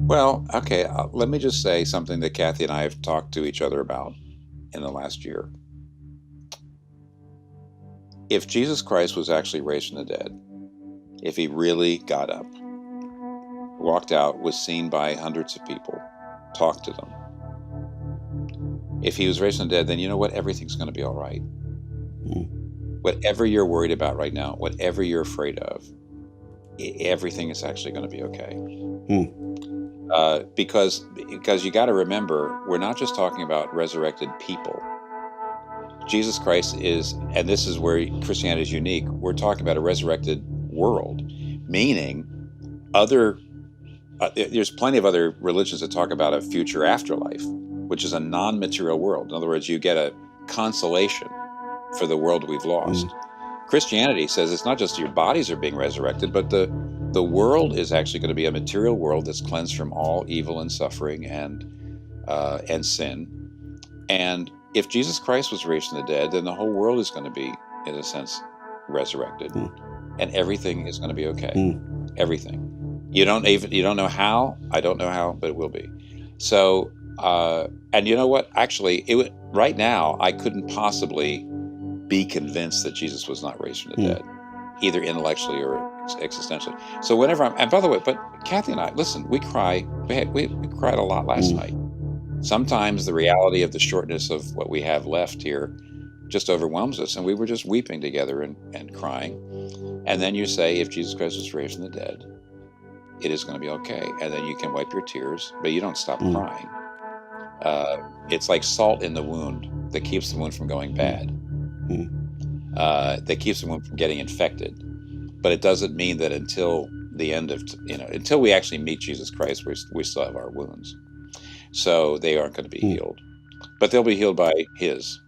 Well, okay, let me just say something that Kathy and I have talked to each other about in the last year. If Jesus Christ was actually raised from the dead, if he really got up, walked out, was seen by hundreds of people, talked to them, if he was raised from the dead, then you know what? Everything's going to be all right. Mm. Whatever you're worried about right now, whatever you're afraid of, everything is actually going to be okay. Because you got to remember, we're not just talking about resurrected people. Jesus Christ is, and this is where Christianity is unique, we're talking about a resurrected world, meaning there's plenty of other religions that talk about a future afterlife, which is a non-material world. In other words, you get a consolation for the world we've lost. Christianity says it's not just your bodies are being resurrected, but the world is actually going to be a material world that's cleansed from all evil and suffering and sin. And if Jesus Christ was raised from the dead, then the whole world is going to be, in a sense, resurrected, and everything is going to be okay. Everything. You don't know how. I don't know how, but it will be. So, and you know what? Actually, right now I couldn't possibly be convinced that Jesus was not raised from the dead, either intellectually or existentially. So whenever and by the way, but Kathy and I, listen, we cry. We cried a lot last night. Sometimes the reality of the shortness of what we have left here just overwhelms us, and we were just weeping together and crying. And then you say, if Jesus Christ was raised from the dead, it is going to be okay. And then you can wipe your tears, but you don't stop crying. It's like salt in the wound that keeps the wound from going bad. That keeps the wound from getting infected. But it doesn't mean that until the end of, until we actually meet Jesus Christ, we still have our wounds. So they aren't going to be healed. But they'll be healed by his.